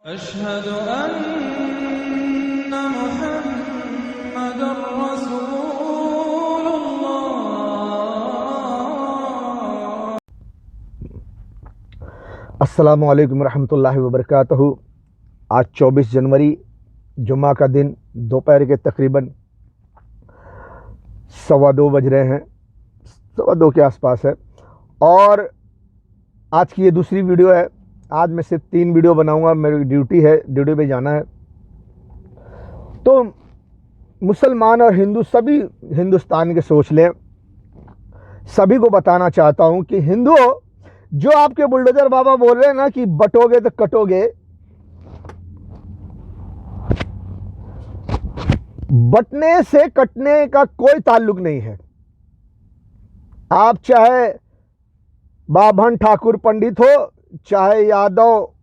अशहदु अन्ना मुहम्मदुर रसूलुल्लाह। अस्सलामु अलैकुम रहमतुल्लाहि व बरकातहू। आज 24 जनवरी जुम्मा का दिन दोपहर के तकरीबन 2:15 बज रहे हैं, 2:15 के आसपास है। और आज की ये दूसरी वीडियो है। आज मैं सिर्फ 3 वीडियो बनाऊंगा, मेरी ड्यूटी है, ड्यूटी पे जाना है। तो मुसलमान और हिंदू सभी हिंदुस्तान के सोच लें, सभी को बताना चाहता हूं कि हिंदुओं, जो आपके बुलडोजर बाबा बोल रहे हैं ना कि बटोगे तो कटोगे, बटने से कटने का कोई ताल्लुक नहीं है। आप चाहे बाभन ठाकुर पंडित हो, चाहे यादव,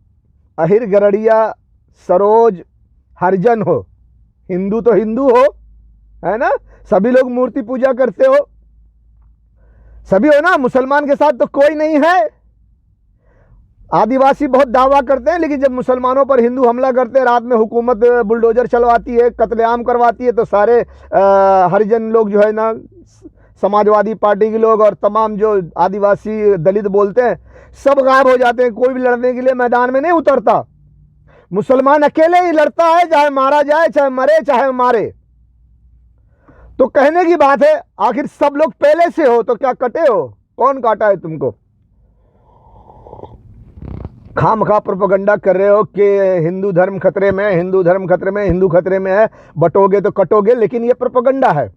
अहिर, गरड़िया, सरोज, हरिजन हो, हिंदू तो हिंदू हो, है ना। सभी लोग मूर्ति पूजा करते हो, सभी हो ना। मुसलमान के साथ तो कोई नहीं है। आदिवासी बहुत दावा करते हैं, लेकिन जब मुसलमानों पर हिंदू हमला करते हैं, रात में हुकूमत बुलडोजर चलवाती है, कत्लेआम करवाती है, तो सारे हरिजन लोग जो है ना, समाजवादी पार्टी के लोग और तमाम जो आदिवासी दलित बोलते हैं, सब गायब हो जाते हैं। कोई भी लड़ने के लिए मैदान में नहीं उतरता। मुसलमान अकेले ही लड़ता है, चाहे मारा जाए, चाहे मरे, चाहे मारे। तो कहने की बात है, आखिर सब लोग पहले से हो तो क्या कटे हो? कौन काटा है तुमको? खामखा प्रोपेगेंडा कर रहे हो कि हिंदू धर्म खतरे में, हिंदू धर्म खतरे में, हिंदू खतरे में है, बटोगे तो कटोगे, लेकिन ये प्रोपेगेंडा है।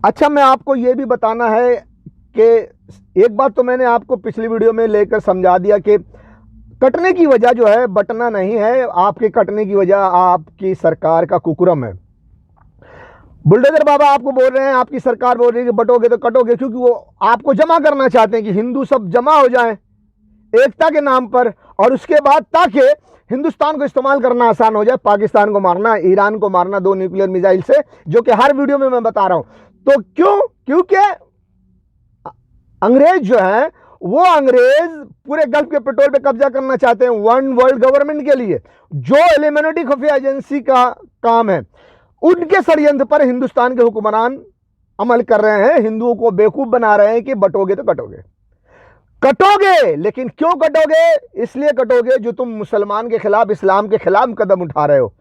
अच्छा, मैं आपको ये भी बताना है कि एक बात तो मैंने आपको पिछली वीडियो में लेकर समझा दिया कि कटने की वजह जो है बटना नहीं है, आपके कटने की वजह आपकी सरकार का कुकरम है। बुलडोजर बाबा आपको बोल रहे हैं, आपकी सरकार बोल रही है कि बटोगे तो कटोगे, क्योंकि वो आपको जमा करना चाहते हैं कि हिंदू सब जमा हो जाएं एकता के नाम पर, और उसके बाद ताकि हिंदुस्तान को इस्तेमाल करना आसान हो जाए, पाकिस्तान को मारना, ईरान को मारना 2 न्यूक्लियर मिसाइल से, जो कि हर वीडियो में मैं बता रहा हूं। तो क्योंकि अंग्रेज जो है, वो अंग्रेज पूरे गल्फ के पेट्रोल पे कब्जा करना चाहते हैं वन वर्ल्ड गवर्नमेंट के लिए, जो एलिमिनेटी खुफिया एजेंसी का काम है। उनके षड्यंत्र पर हिंदुस्तान के हुक्मरान अमल कर रहे हैं, हिंदुओं को बेवकूफ बना रहे हैं कि बटोगे तो कटोगे। कटोगे, लेकिन क्यों कटोगे? इसलिए कटोगे जो तुम मुसलमान के खिलाफ, इस्लाम के खिलाफ कदम उठा रहे हो।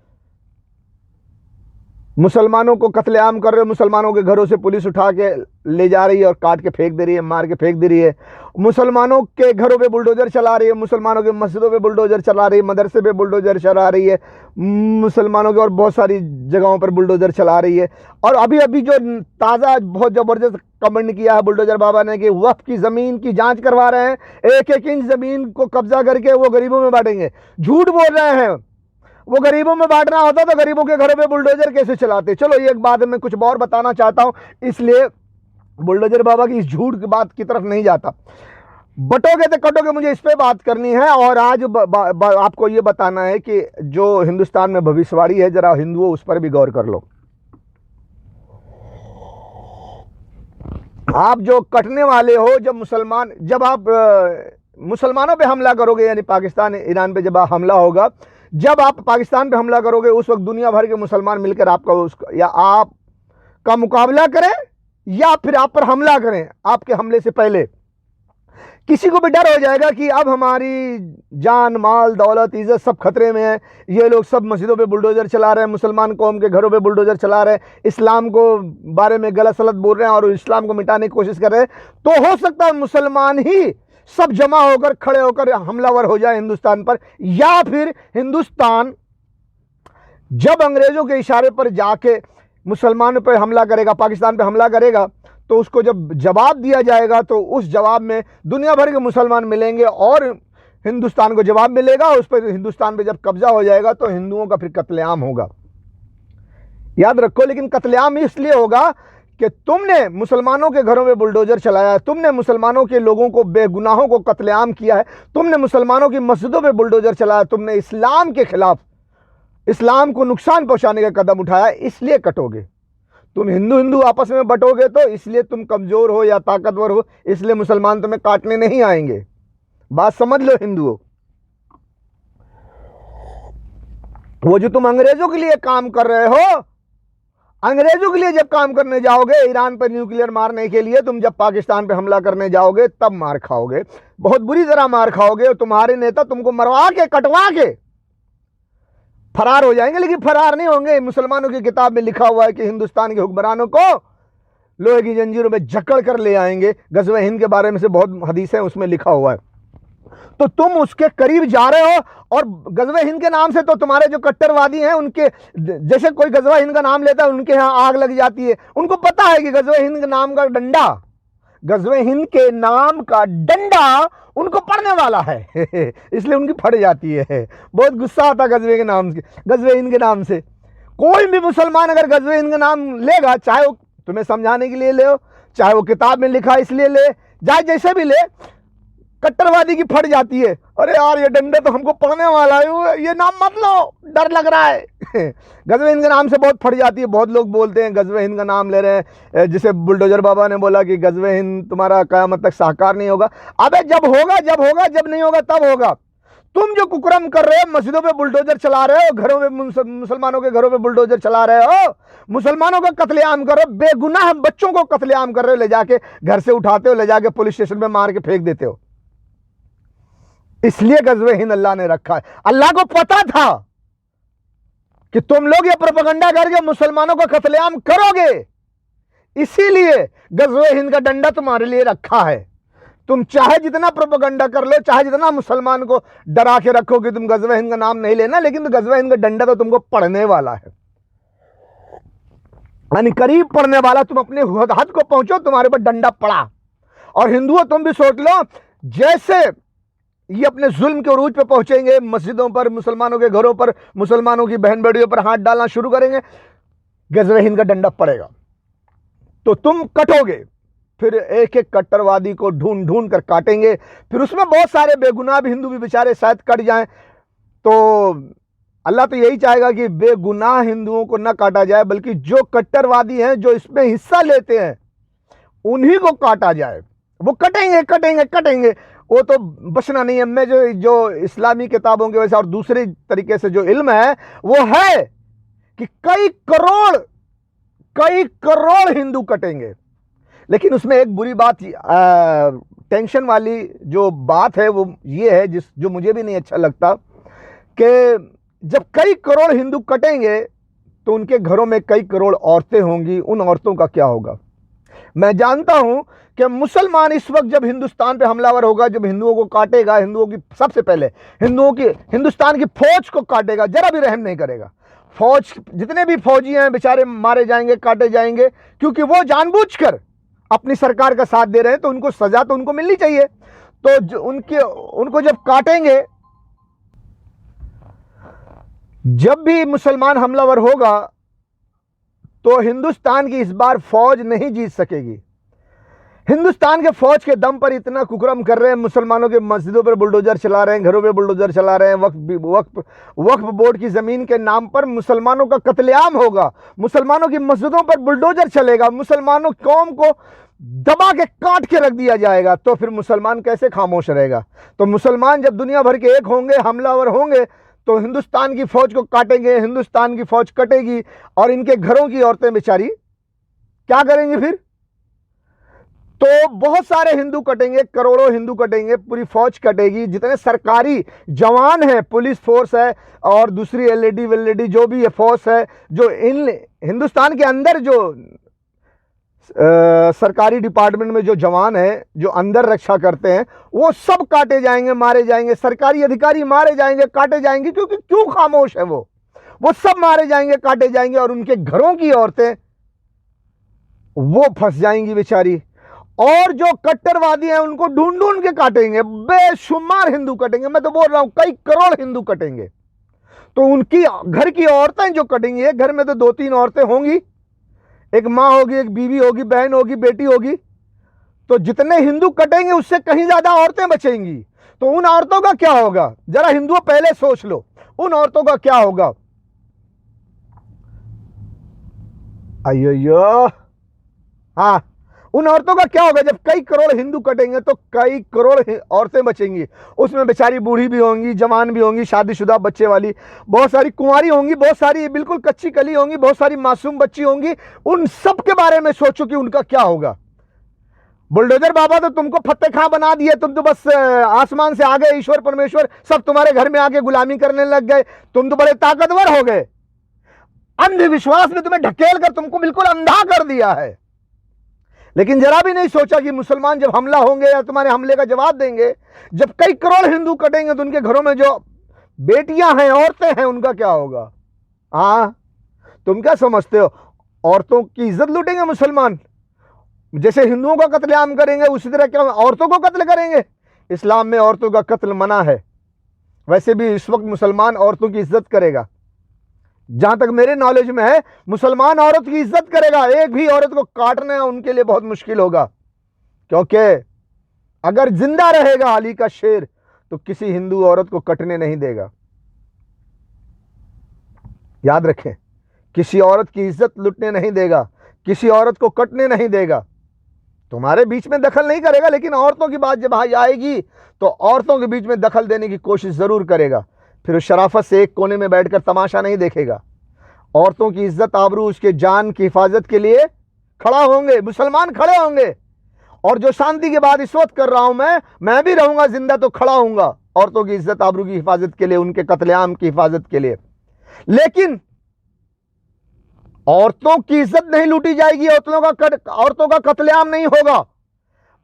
मुसलमानों को कत्लेआम कर रहे हो, मुसलमानों के घरों से पुलिस उठा के ले जा रही है और काट के फेंक दे रही है, मार के फेंक दे रही है। मुसलमानों के घरों पे बुलडोजर चला रही है, मुसलमानों के मस्जिदों पे बुलडोजर चला रही है, मदरसे पे बुलडोजर चला रही है, मुसलमानों के और बहुत सारी जगहों पर बुलडोजर चला रही है। और अभी अभी जो ताज़ा बहुत ज़बरदस्त कमेंट किया है बुलडोजर बाबा ने कि वक्फ की ज़मीन की जाँच करवा रहे हैं, 1-1 इंच ज़मीन को कब्जा करके वो गरीबों में बांटेंगे। झूठ बोल रहे हैं। वो गरीबों में बांटना होता तो गरीबों के घरों पे बुलडोजर कैसे चलाते? चलो, ये एक बात मैं कुछ और बताना चाहता हूं, इसलिए बुलडोजर बाबा की इस झूठ की बात की तरफ नहीं जाता। बटोगे तो कटोगे, मुझे इस पे बात करनी है। और आज आपको ये बताना है कि जो हिंदुस्तान में भविष्यवाणी है, जरा हिंदुओं उस पर भी गौर कर लो। आप जो कटने वाले हो, जब आप मुसलमानों पे हमला करोगे, यानी पाकिस्तान ईरान पे जब हमला होगा, जब आप पाकिस्तान पे हमला करोगे, उस वक्त दुनिया भर के मुसलमान मिलकर आपका मुकाबला करें या फिर आप पर हमला करें। आपके हमले से पहले किसी को भी डर हो जाएगा कि अब हमारी जान, माल, दौलत, इज्जत सब खतरे में है। ये लोग सब मस्जिदों पे बुलडोजर चला रहे हैं, मुसलमान कौम के घरों पे बुलडोजर चला रहे हैं, इस्लाम को बारे में गलत सलत बोल रहे हैं और इस्लाम को मिटाने की कोशिश कर रहे हैं। तो हो सकता है मुसलमान ही सब जमा होकर, खड़े होकर हमलावर हो जाए हिंदुस्तान पर, या फिर हिंदुस्तान जब अंग्रेजों के इशारे पर जाके मुसलमानों पर हमला करेगा, पाकिस्तान पे हमला करेगा, तो उसको जब जवाब दिया जाएगा, तो उस जवाब में दुनिया भर के मुसलमान मिलेंगे और हिंदुस्तान को जवाब मिलेगा। उस पर हिंदुस्तान पे जब कब्जा हो जाएगा तो हिंदुओं का फिर कत्लेआम होगा। याद रखो, लेकिन कत्लेआम इसलिए होगा कि तुमने मुसलमानों के घरों में बुलडोजर चलाया है, तुमने मुसलमानों के लोगों को, बेगुनाहों को कत्लेआम किया है, तुमने मुसलमानों की मस्जिदों पे बुलडोजर चलाया, तुमने इस्लाम के खिलाफ, इस्लाम को नुकसान पहुंचाने का कदम उठाया, इसलिए कटोगे। तुम हिंदू आपस में बटोगे तो इसलिए तुम कमजोर हो या ताकतवर हो, इसलिए मुसलमान तुम्हें काटने नहीं आएंगे। बात समझ लो हिंदुओं। वो जो तुम अंग्रेजों के लिए काम कर रहे हो, अंग्रेजों के लिए जब काम करने जाओगे, ईरान पर न्यूक्लियर मारने के लिए, तुम जब पाकिस्तान पे हमला करने जाओगे तब मार खाओगे, बहुत बुरी तरह मार खाओगे। और तुम्हारे नेता तुमको मरवा के कटवा के फरार हो जाएंगे, लेकिन फरार नहीं होंगे। मुसलमानों की किताब में लिखा हुआ है कि हिंदुस्तान के हुक्मरानों को लोहे की जंजीरों में जकड़ कर ले आएंगे। गज़वे हिंद के बारे में से बहुत हदीसें उसमें लिखा हुआ है। तो तुम उसके करीब जा रहे हो, और गज़वे हिंद के नाम से तो तुम्हारे जो कट्टरवादी हैं उनके, जैसे कोई गज़वा हिंद का नाम लेता है उनके यहाँ आग लग जाती है। उनको पता है कि गज़वे हिंद के नाम का डंडा, गज़वे हिंद के नाम का डंडा उनको पड़ने वाला है इसलिए उनकी फट जाती है। बहुत गुस्सा आता गज़वे के नाम से, गज़वे हिंद के नाम से। कोई भी मुसलमान अगर गज़वे हिंद का नाम लेगा, चाहे वो तुम्हें समझाने के लिए ले, चाहे वो किताब में लिखा इसलिए ले, चाहे जैसे भी ले, कट्टरवादी की फट जाती है। अरे यार ये डंडा तो हमको पड़ने वाला है, ये नाम मत लो, डर लग रहा है गज़वे हिंद के नाम से बहुत फट जाती है। बहुत लोग बोलते हैं गज़वे हिंद का नाम ले रहे हैं, जिसे बुलडोजर बाबा ने बोला कि गज़वे हिंद तुम्हारा क़यामत तक साकार नहीं होगा। अबे जब होगा, जब होगा, जब नहीं होगा तब होगा। तुम जो कुकर्म कर रहे हो, मस्जिदों पे बुलडोजर चला रहे हो, घरों में मुसलमानों के घरों पे बुलडोजर चला रहे हो, मुसलमानों का कत्लेआम कर रहे हो, बेगुनाह बच्चों को कत्लेआम कर रहे हो, ले जाके घर से उठाते हो, ले जाके पुलिस स्टेशन में मार के फेंक देते हो। इसलिए गज़वे हिंद अल्लाह ने रखा है। अल्लाह को पता था कि तुम लोग ये प्रोपेगेंडा करके मुसलमानों का कत्लेआम करोगे, इसीलिए गज़वे हिंद का डंडा तुम्हारे लिए रखा है। तुम चाहे जितना प्रोपेगेंडा कर लो, चाहे जितना मुसलमान को डरा के रखो कि तुम गज़वे हिंद का नाम नहीं लेना, लेकिन गज़वे हिंद का डंडा तो तुमको पड़ने वाला है, यानी करीब पड़ने वाला। तुम अपने हद को पहुंचो, तुम्हारे पर डंडा पड़ा। और हिंदुओं तुम भी सोच लो, जैसे ये अपने जुल्म के उरूज पे पहुंचेंगे, मस्जिदों पर, मुसलमानों के घरों पर, मुसलमानों की बहन बेटियों पर हाथ डालना शुरू करेंगे, गज़वे हिंद का डंडा पड़ेगा तो तुम कटोगे। फिर एक एक कट्टरवादी को ढूंढ ढूंढ कर काटेंगे। फिर उसमें बहुत सारे बेगुनाह भी हिंदू भी बेचारे शायद कट जाएं। तो अल्लाह तो यही चाहेगा कि बेगुनाह हिंदुओं को न काटा जाए, बल्कि जो कट्टरवादी हैं, जो इसमें हिस्सा लेते हैं, उन्हीं को काटा जाए। वो कटेंगे कटेंगे कटेंगे, वो तो बचना नहीं है। मैं जो इस्लामी किताबों की वजह से और दूसरे तरीके से जो इल्म है वो है कि कई करोड़ हिंदू कटेंगे। लेकिन उसमें एक बुरी बात, टेंशन वाली जो बात है वो ये है, जो मुझे भी नहीं अच्छा लगता, कि जब कई करोड़ हिंदू कटेंगे तो उनके घरों में कई करोड़ औरतें होंगी। उन औरतों का क्या होगा? मैं जानता हूं कि मुसलमान इस वक्त जब हिंदुस्तान पे हमलावर होगा, जब हिंदुओं को काटेगा, हिंदुओं की सबसे पहले हिंदुस्तान की फौज को काटेगा, जरा भी रहम नहीं करेगा। फौज, जितने भी फौजी हैं बेचारे मारे जाएंगे, काटे जाएंगे, क्योंकि वो जानबूझकर अपनी सरकार का साथ दे रहे हैं, तो उनको सजा तो उनको मिलनी चाहिए। तो उनको जब काटेंगे, जब भी मुसलमान हमलावर होगा तो हिंदुस्तान की इस बार फौज नहीं जीत सकेगी। हिंदुस्तान के फौज के दम पर इतना कुकर्म कर रहे हैं, मुसलमानों के मस्जिदों पर बुलडोजर चला रहे हैं, घरों पे बुलडोजर चला रहे हैं, वक्फ बोर्ड की जमीन के नाम पर मुसलमानों का कत्लेआम होगा, मुसलमानों की मस्जिदों पर बुलडोजर चलेगा, मुसलमानों कौम को दबा के काट के रख दिया जाएगा। तो फिर मुसलमान कैसे खामोश रहेगा? तो मुसलमान जब दुनिया भर के एक होंगे, हमलावर होंगे, तो हिंदुस्तान की फौज को काटेंगे, हिंदुस्तान की फौज कटेगी, और इनके घरों की औरतें बेचारी क्या करेंगी फिर? तो बहुत सारे हिंदू कटेंगे, करोड़ों हिंदू कटेंगे, पूरी फौज कटेगी। जितने सरकारी जवान हैं, पुलिस फोर्स है और दूसरी एलईडी वेलईडी जो भी है फोर्स है, जो इन हिंदुस्तान के अंदर जो सरकारी डिपार्टमेंट में जो जवान है, जो अंदर रक्षा करते हैं, वो सब काटे जाएंगे, मारे जाएंगे। सरकारी अधिकारी मारे जाएंगे, काटे जाएंगे, क्योंकि क्यों खामोश है वो सब मारे जाएंगे, काटे जाएंगे। और उनके घरों की औरतें वो फंस जाएंगी बेचारी। और जो कट्टरवादी हैं उनको ढूंढ ढूंढ के काटेंगे, बेशुमार हिंदू कटेंगे। मैं तो बोल रहा हूं कई करोड़ हिंदू कटेंगे। तो उनकी घर की औरतें जो कटेंगी, एक घर में तो 2-3 औरतें होंगी, एक माँ होगी, एक बीवी होगी, बहन होगी, बेटी होगी। तो जितने हिंदू कटेंगे उससे कहीं ज्यादा औरतें बचेंगी। तो उन औरतों का क्या होगा? जरा हिंदुओं पहले सोच लो, उन औरतों का क्या होगा? अयो, हाँ, उन औरतों का क्या होगा? जब कई करोड़ हिंदू कटेंगे तो कई करोड़ औरतें बचेंगी। उसमें बेचारी बूढ़ी भी होंगी, जवान भी होंगी, शादीशुदा बच्चे वाली, बहुत सारी कुंवारी होंगी, बहुत सारी बिल्कुल कच्ची कली होंगी, बहुत सारी मासूम बच्ची होंगी। उन सब के बारे में सोचो कि उनका क्या होगा। बुलडोजर बाबा तो तुमको फत्ते खां बना दिए, तुम तो बस आसमान से आ गए, ईश्वर परमेश्वर सब तुम्हारे घर में आके गुलामी करने लग गए, तुम तो बड़े ताकतवर हो गए। अंधविश्वास में तुम्हें ढकेल कर तुमको बिल्कुल अंधा कर दिया है। लेकिन जरा भी नहीं सोचा कि मुसलमान जब हमला होंगे या तुम्हारे हमले का जवाब देंगे, जब कई करोड़ हिंदू कटेंगे तो उनके घरों में जो बेटियां हैं, औरतें हैं, उनका क्या होगा? हाँ, तुम क्या समझते हो? औरतों की इज्जत लूटेंगे मुसलमान? जैसे हिंदुओं का कत्लेआम करेंगे उसी तरह क्या औरतों को कत्ल करेंगे? इस्लाम में औरतों का कत्ल मना है। वैसे भी इस वक्त मुसलमान औरतों की इज्जत करेगा। जहां तक मेरे नॉलेज में है, मुसलमान औरत की इज्जत करेगा। एक भी औरत को काटना उनके लिए बहुत मुश्किल होगा, क्योंकि अगर जिंदा रहेगा अली का शेर तो किसी हिंदू औरत को कटने नहीं देगा। याद रखें, किसी औरत की इज्जत लुटने नहीं देगा, किसी औरत को कटने नहीं देगा। तुम्हारे बीच में दखल नहीं करेगा, लेकिन औरतों की बात जब आएगी तो औरतों के बीच में दखल देने की कोशिश जरूर करेगा। फिर उस शराफत से एक कोने में बैठकर तमाशा नहीं देखेगा। औरतों की इज्जत आबरू, उसके जान की हिफाजत के लिए खड़ा होंगे, मुसलमान खड़े होंगे। और जो शांति की बात इस वक्त कर रहा हूं मैं भी रहूंगा जिंदा तो खड़ा होऊंगा औरतों की इज्जत आबरू की हिफाजत के लिए, उनके कत्लेआम की हिफाजत के लिए। लेकिन औरतों की इज्जत नहीं लूटी जाएगी, औरतों का कत्लेआम नहीं होगा।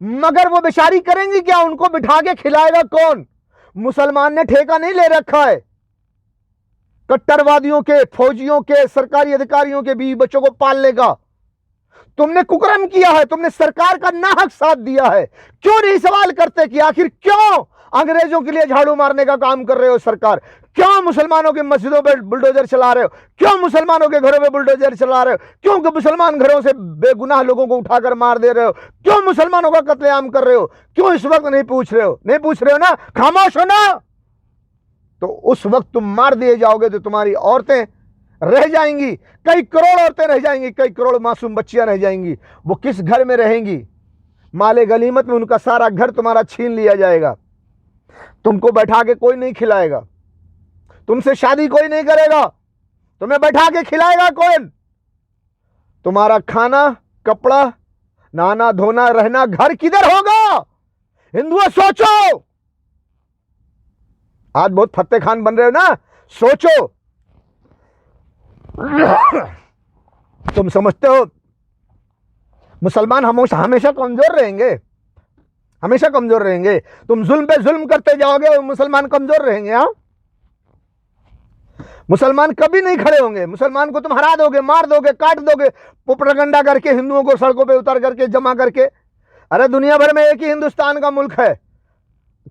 मगर वो बेचारी करेंगी क्या? उनको बिठा के खिलाएगा कौन? मुसलमान ने ठेका नहीं ले रखा है कट्टरवादियों के, फौजियों के, सरकारी अधिकारियों के बीवी बच्चों को पालने का। तुमने कुकर्म किया है, तुमने सरकार का नाहक साथ दिया है। क्यों नहीं सवाल करते कि आखिर क्यों अंग्रेजों के लिए झाड़ू मारने का काम कर रहे हो सरकार? क्यों मुसलमानों की मस्जिदों पर बुलडोजर चला रहे हो? क्यों मुसलमानों के घरों में बुलडोजर चला रहे हो? क्यों मुसलमान घरों से बेगुनाह लोगों को उठाकर मार दे रहे हो? क्यों मुसलमानों का कत्लेआम कर रहे हो? क्यों इस वक्त नहीं पूछ रहे हो? नहीं पूछ रहे हो ना? खामोश हो ना? तो उस वक्त तुम मार दिए जाओगे तो तुम्हारी औरतें रह जाएंगी, कई करोड़ औरतें रह जाएंगी, कई करोड़ मासूम बच्चियां रह जाएंगी। वो किस घर में रहेंगी? माले गनीमत में उनका सारा घर तुम्हारा छीन लिया जाएगा। तुमको बैठा के कोई नहीं खिलाएगा, तुमसे शादी कोई नहीं करेगा, तुम्हें बैठा के खिलाएगा कौन? तुम्हारा खाना, कपड़ा, नहाना धोना, रहना, घर किधर होगा? हिंदुओं सोचो। आज बहुत फत्ते खान बन रहे हो ना, सोचो। तुम समझते हो मुसलमान हमेशा कमजोर रहेंगे? हमेशा कमजोर रहेंगे। तुम जुल्म पे जुल्म करते जाओगे और मुसलमान कमजोर रहेंगे। हाँ, मुसलमान कभी नहीं खड़े होंगे। मुसलमान को तुम हरा दोगे, मार दोगे, काट दोगे, प्रोपेगेंडा करके, हिंदुओं को सड़कों पे उतार करके, जमा करके। अरे दुनिया भर में एक ही हिंदुस्तान का मुल्क है।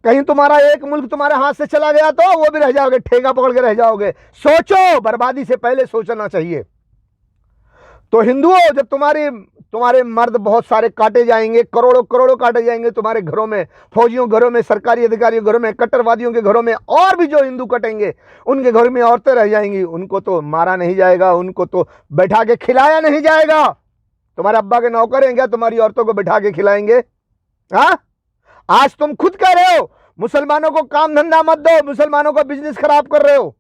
कहीं तुम्हारा एक मुल्क तुम्हारे हाथ से चला गया तो वो भी रह जाओगे, ठेका पकड़ के रह जाओगे। सोचो, बर्बादी से पहले सोचना चाहिए। तो हिंदुओं, जब तुम्हारे मर्द बहुत सारे काटे जाएंगे, करोड़ों करोड़ों काटे जाएंगे तुम्हारे घरों में, फौजियों घरों में, सरकारी अधिकारियों घरों में, कट्टरवादियों के घरों में, और भी जो हिंदू कटेंगे उनके घर में औरतें रह जाएंगी। उनको तो मारा नहीं जाएगा, उनको तो बैठा के खिलाया नहीं जाएगा। तुम्हारे अब्बा के नौकर हैं क्या तुम्हारी औरतों को बैठा के खिलाएंगे? हाँ, आज तुम खुद कह रहे हो मुसलमानों को काम धंधा मत दो, मुसलमानों का बिजनेस खराब कर रहे हो।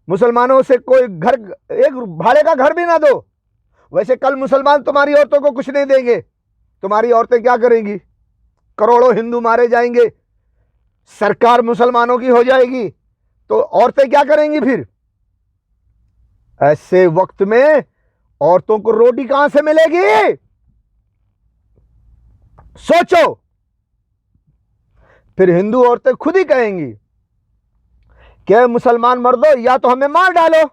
मुसलमानों से कोई घर, एक भाड़े का घर भी ना दो। वैसे कल मुसलमान तुम्हारी औरतों को कुछ नहीं देंगे, तुम्हारी औरतें क्या करेंगी? करोड़ों हिंदू मारे जाएंगे, सरकार मुसलमानों की हो जाएगी, तो औरतें क्या करेंगी फिर? ऐसे वक्त में औरतों को रोटी कहां से मिलेगी? सोचो। फिर हिंदू औरतें खुद ही कहेंगी कि मुसलमान मर्दों, या तो हमें मार डालो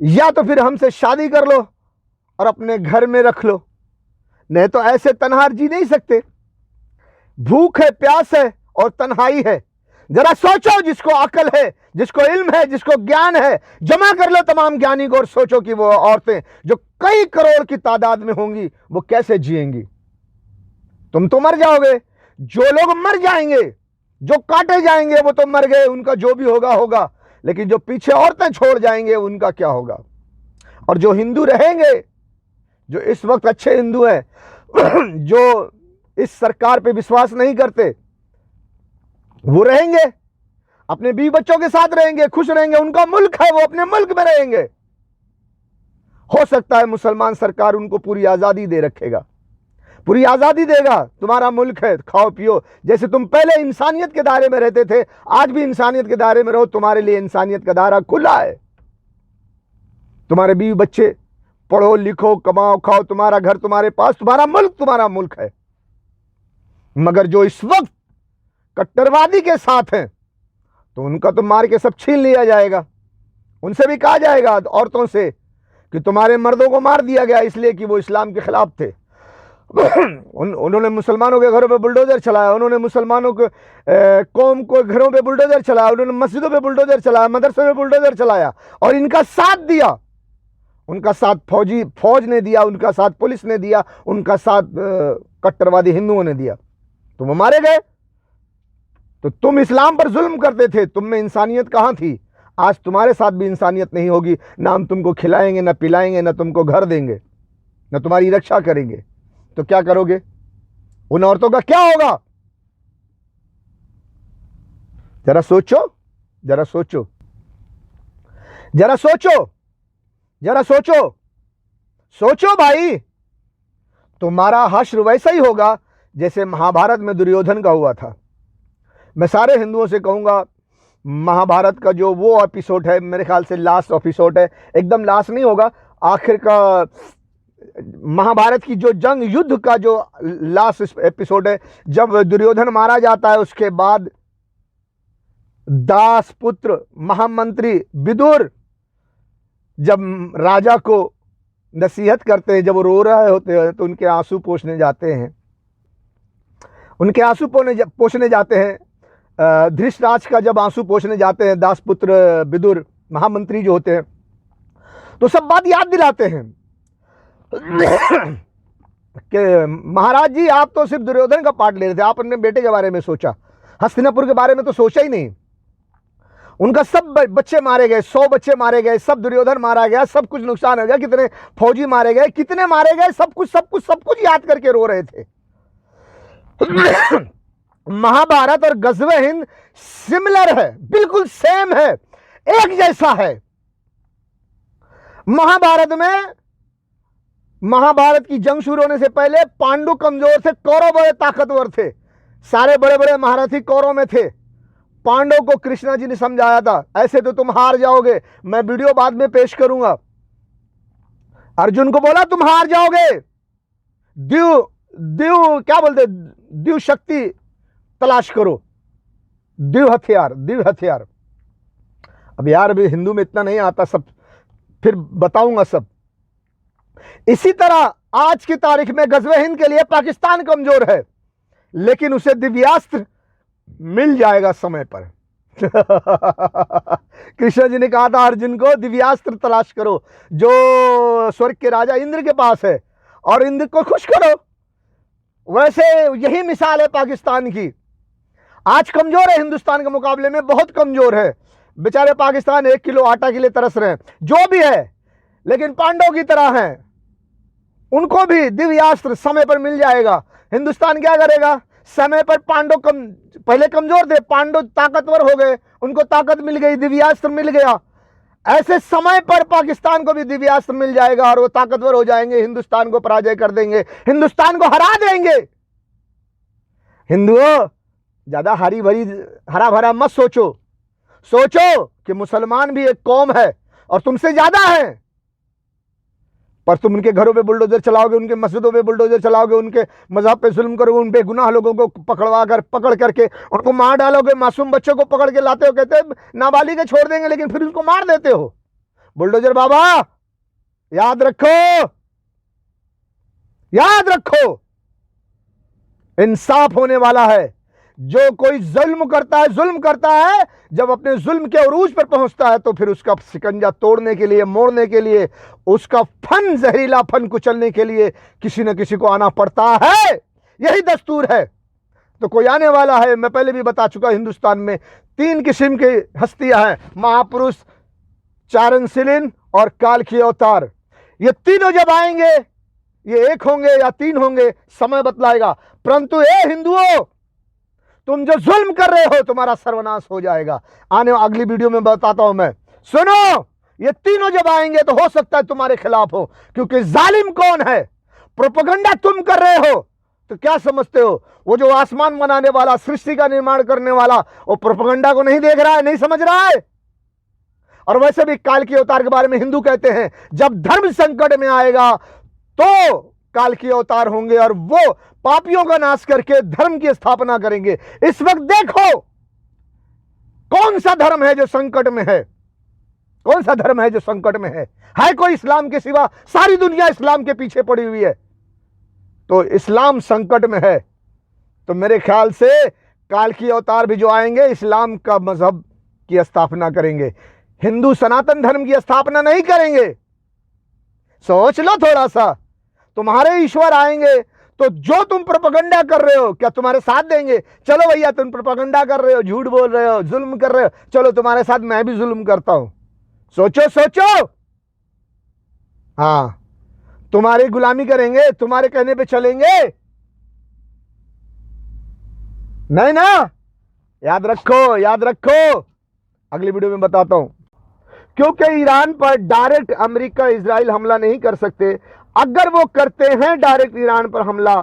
या तो फिर हमसे शादी कर लो और अपने घर में रख लो, नहीं तो ऐसे तन्हार जी नहीं सकते। भूख है, प्यास है और तन्हाई है। जरा सोचो, जिसको अकल है, जिसको इल्म है, जिसको ज्ञान है, जमा कर लो तमाम ज्ञानी को और सोचो कि वो औरतें जो कई करोड़ की तादाद में होंगी वो कैसे जिएंगी। तुम तो मर जाओगे, जो लोग मर जाएंगे, जो काटे जाएंगे वो तो मर गए, उनका जो भी होगा होगा, लेकिन जो पीछे औरतें छोड़ जाएंगे उनका क्या होगा? और जो हिंदू रहेंगे, जो इस वक्त अच्छे हिंदू हैं, जो इस सरकार पे विश्वास नहीं करते, वो रहेंगे, अपने बीवी बच्चों के साथ रहेंगे, खुश रहेंगे, उनका मुल्क है, वो अपने मुल्क में रहेंगे। हो सकता है मुसलमान सरकार उनको पूरी आजादी दे रखेगा, पूरी आजादी देगा, तुम्हारा मुल्क है, खाओ पियो, जैसे तुम पहले इंसानियत के दायरे में रहते थे, आज भी इंसानियत के दायरे में रहो, तुम्हारे लिए इंसानियत का दायरा खुला है। तुम्हारे बीवी बच्चे, पढ़ो लिखो, कमाओ खाओ, तुम्हारा घर तुम्हारे पास, तुम्हारा मुल्क है। मगर जो इस वक्त कट्टरवादी के साथ हैं, तो उनका तो मार के सब छीन लिया जाएगा। उनसे भी कहा जाएगा, औरतों से, कि तुम्हारे मर्दों को मार दिया गया इसलिए कि वो इस्लाम के खिलाफ थे। उन्होंने मुसलमानों के घरों पे बुलडोजर चलाया, उन्होंने मुसलमानों के कौम को घरों पे बुलडोजर चलाया, उन्होंने मस्जिदों पे बुलडोजर चलाया, मदरसे में बुलडोजर चलाया, और इनका साथ दिया। उनका साथ फौज ने दिया, उनका साथ पुलिस ने दिया, उनका साथ कट्टरवादी हिंदुओं ने दिया, तो वो मारे गए। तो तुम इस्लाम पर जुल्म करते थे, तुम में इंसानियत कहाँ थी? आज तुम्हारे साथ भी इंसानियत नहीं होगी, ना हम तुमको खिलाएंगे, ना पिलाएंगे, ना तुमको घर देंगे, ना तुम्हारी रक्षा करेंगे। तो क्या करोगे? उन औरतों का क्या होगा? जरा सोचो, जरा सोचो, जरा सोचो, जरा सोचो, सोचो भाई। तुम्हारा हश्र वैसा ही होगा जैसे महाभारत में दुर्योधन का हुआ था। मैं सारे हिंदुओं से कहूंगा, महाभारत का जो वो एपिसोड है, मेरे ख्याल से लास्ट एपिसोड है, एकदम लास्ट नहीं होगा, आखिर का महाभारत की जो जंग युद्ध का जो लास्ट एपिसोड है, जब दुर्योधन मारा जाता है, उसके बाद दास पुत्र महामंत्री विदुर जब राजा को नसीहत करते हैं, जब वो रो रहे होते हैं, तो उनके आंसू पोंछने जाते हैं, उनके आंसू पोंछने जाते हैं। धृतराष्ट्र का जब आंसू पोंछने जाते हैं दासपुत्र विदुर महामंत्री जो होते हैं, तो सब बात याद दिलाते हैं कि महाराज जी, आप तो सिर्फ दुर्योधन का पार्ट ले रहे थे, आप अपने बेटे के बारे में सोचा, हस्तिनापुर के बारे में तो सोचा ही नहीं। उनका सब बच्चे मारे गए, 100 बच्चे मारे गए, सब दुर्योधन मारा गया, सब कुछ नुकसान हो गया, कितने फौजी मारे गए, कितने मारे गए, सब कुछ याद करके रो रहे थे। महाभारत और गज़वे हिंद सिमिलर है, बिल्कुल सेम है, एक जैसा है। महाभारत की जंग शुरू होने से पहले पांडु कमजोर थे, कौरव बड़े ताकतवर थे, सारे बड़े बड़े महारथी कौरव में थे। पांडवों को कृष्णा जी ने समझाया था, ऐसे तो तुम हार जाओगे, मैं वीडियो बाद में पेश करूंगा। अर्जुन को बोला तुम हार जाओगे, क्या बोलते, दिव्य शक्ति तलाश करो, दिव्य हथियार। अब यार अभी हिंदू में इतना नहीं आता, सब फिर बताऊंगा सब। इसी तरह आज की तारीख में गज़वे हिंद के लिए पाकिस्तान कमजोर है, लेकिन उसे दिव्यास्त्र मिल जाएगा समय पर। कृष्ण जी ने कहा था अर्जुन को, दिव्यास्त्र तलाश करो जो स्वर्ग के राजा इंद्र के पास है, और इंद्र को खुश करो। वैसे यही मिसाल है पाकिस्तान की। आज कमजोर है, हिंदुस्तान के मुकाबले में बहुत कमजोर है। बेचारे पाकिस्तान 1 किलो आटा के लिए तरस रहे हैं, जो भी है, लेकिन पांडव की तरह हैं, उनको भी दिव्यास्त्र समय पर मिल जाएगा। हिंदुस्तान क्या करेगा? समय पर पांडव पहले कमजोर थे, पांडव ताकतवर हो गए, उनको ताकत मिल गई, दिव्यास्त्र मिल गया। ऐसे समय पर पाकिस्तान को भी दिव्यास्त्र मिल जाएगा और वो ताकतवर हो जाएंगे, हिंदुस्तान को पराजय कर देंगे, हिंदुस्तान को हरा देंगे। हिंदुओं, ज्यादा हरा भरा मत सोचो, सोचो कि मुसलमान भी एक कौम है और तुमसे ज्यादा है, पर तुम उनके घरों पे बुलडोजर चलाओगे, उनके मस्जिदों पे बुलडोजर चलाओगे, उनके मजहब पे जुल्म करोगे, उन पे गुनाह लोगों को पकड़ करके उनको मार डालोगे, मासूम बच्चों को पकड़ के लाते हो, कहते हैं नाबालिग छोड़ देंगे, लेकिन फिर उसको मार देते हो। बुलडोजर बाबा, याद रखो, याद रखो, इंसाफ होने वाला है। जो कोई जुल्म करता है, जब अपने जुल्म के उरूज पर पहुंचता है, तो फिर उसका शिकंजा तोड़ने के लिए, मोड़ने के लिए, उसका जहरीला फन कुचलने के लिए किसी न किसी को आना पड़ता है। यही दस्तूर है। तो कोई आने वाला है। मैं पहले भी बता चुका, हिंदुस्तान में 3 किस्म की हस्तियां हैं, महापुरुष, चारण शिलिन और काल की अवतार। ये तीनों जब आएंगे ये 1 होंगे या 3 होंगे, समय बतलाएगा। परंतु ए हिंदुओं, तुम जो जुल्म कर रहे हो, तुम्हारा सर्वनाश हो जाएगा। आने अगली वीडियो में बताता हूं मैं। सुनो, ये तीनों जब आएंगे तो हो सकता है तुम्हारे खिलाफ हो, क्योंकि जालिम कौन है? प्रोपेगेंडा तुम कर रहे हो। तो क्या समझते हो, वो जो आसमान बनाने वाला, सृष्टि का निर्माण करने वाला, वो प्रोपेगेंडा को नहीं देख रहा है, नहीं समझ रहा है? और वैसे भी काल के अवतार के बारे में हिंदू कहते हैं, जब धर्म संकट में आएगा तो काल के अवतार होंगे और वो पापियों का नाश करके धर्म की स्थापना करेंगे। इस वक्त देखो कौन सा धर्म है जो संकट में है, कौन सा धर्म है जो संकट में है कोई इस्लाम के सिवा? सारी दुनिया इस्लाम के पीछे पड़ी हुई है। तो इस्लाम संकट में है, तो मेरे ख्याल से काल की अवतार भी जो आएंगे इस्लाम का मजहब की स्थापना करेंगे, हिंदू सनातन धर्म की स्थापना नहीं करेंगे। सोच लो थोड़ा सा। तुम्हारे ईश्वर आएंगे तो जो तुम प्रोपेगेंडा कर रहे हो, क्या तुम्हारे साथ देंगे? चलो भैया, तुम प्रोपेगेंडा कर रहे हो, झूठ बोल रहे हो, जुल्म कर रहे हो, चलो तुम्हारे साथ मैं भी जुल्म करता हूं। सोचो सोचो। हाँ, तुम्हारी गुलामी करेंगे, तुम्हारे कहने पे चलेंगे? नहीं ना। याद रखो, याद रखो। अगली वीडियो में बताता हूं। क्योंकि ईरान पर डायरेक्ट अमेरिका इजराइल हमला नहीं कर सकते। अगर वो करते हैं डायरेक्ट ईरान पर हमला,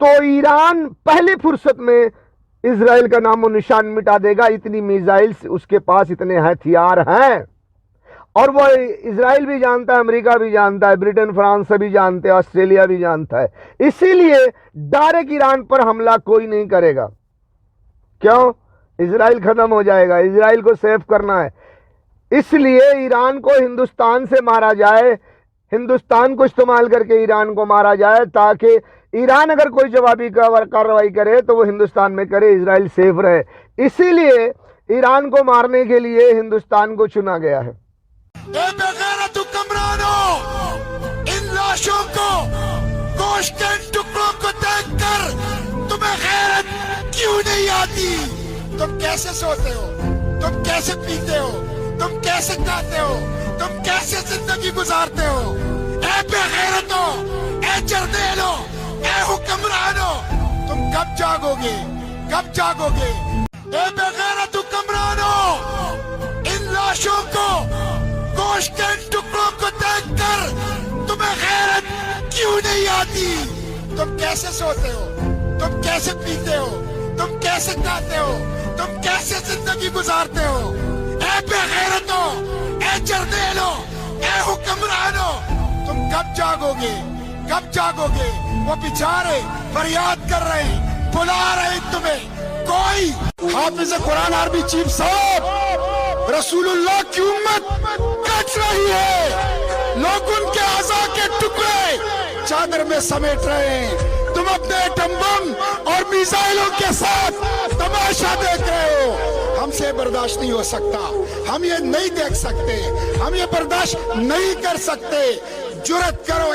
तो ईरान पहली फुर्सत में इजराइल का नामो निशान मिटा देगा। इतनी मिसाइल्स उसके पास, इतने हथियार हैं। और वो इजराइल भी जानता है, अमेरिका भी जानता है, ब्रिटेन फ्रांस सभी जानते हैं, ऑस्ट्रेलिया भी जानता है। इसीलिए डायरेक्ट ईरान पर हमला कोई नहीं करेगा। क्यों? इजराइल खत्म हो जाएगा, इजराइल को सेव करना है। इसलिए ईरान को हिंदुस्तान से मारा जाए, हिंदुस्तान को इस्तेमाल करके ईरान को मारा जाए, ताकि ईरान अगर कोई जवाबी कार्रवाई करे तो वो हिंदुस्तान में करे, इजराइल सेफ रहे। इसीलिए ईरान को मारने के लिए हिंदुस्तान को चुना गया है। बेगैरत हुक्मरानों, इन लाशों को, गोश्त के टुकड़ों को देखकर तुम्हें गैरत क्यों नहीं आती? तुम कैसे सोते हो? तुम कैसे पीते हो? तुम कैसे खाते हो? तुम कैसे जिंदगी गुजारते हो? ए बेगैरतों, ए जर्देलों, ए हुक्मरानों, तुम कब जागोगे? कब जागोगे? ए बेगैरत हुक्मरानों, इन लाशों को, गोश्त के टुकड़ों को देखकर तुम्हें गैरत क्यों नहीं आती? तुम कैसे सोते हो? तुम कैसे पीते हो? तुम कैसे खाते हो? तुम कैसे जिंदगी गुजारते हो? ए बेगैरतों, ए जर्देलों, ए हुक्मरानों, तुम कब जागोगे? कब जागोगे? वो बेचारे फरियाद कर रहे, बुला रहे तुम्हें। कोई हाफिज कुरान आर्मी चीफ साहब रसूलुल्लाह की उम्मत कट रही है, लोग उनके आज़ा के टुकड़े चादर में समेट रहे हैं। तुम अपने एटम बम और मिसाइलों के साथ तमाशा देख रहे हो। हमसे बर्दाश्त नहीं हो सकता, हम ये नहीं देख सकते, हम ये बर्दाश्त नहीं कर सकते। जुर्रत करो,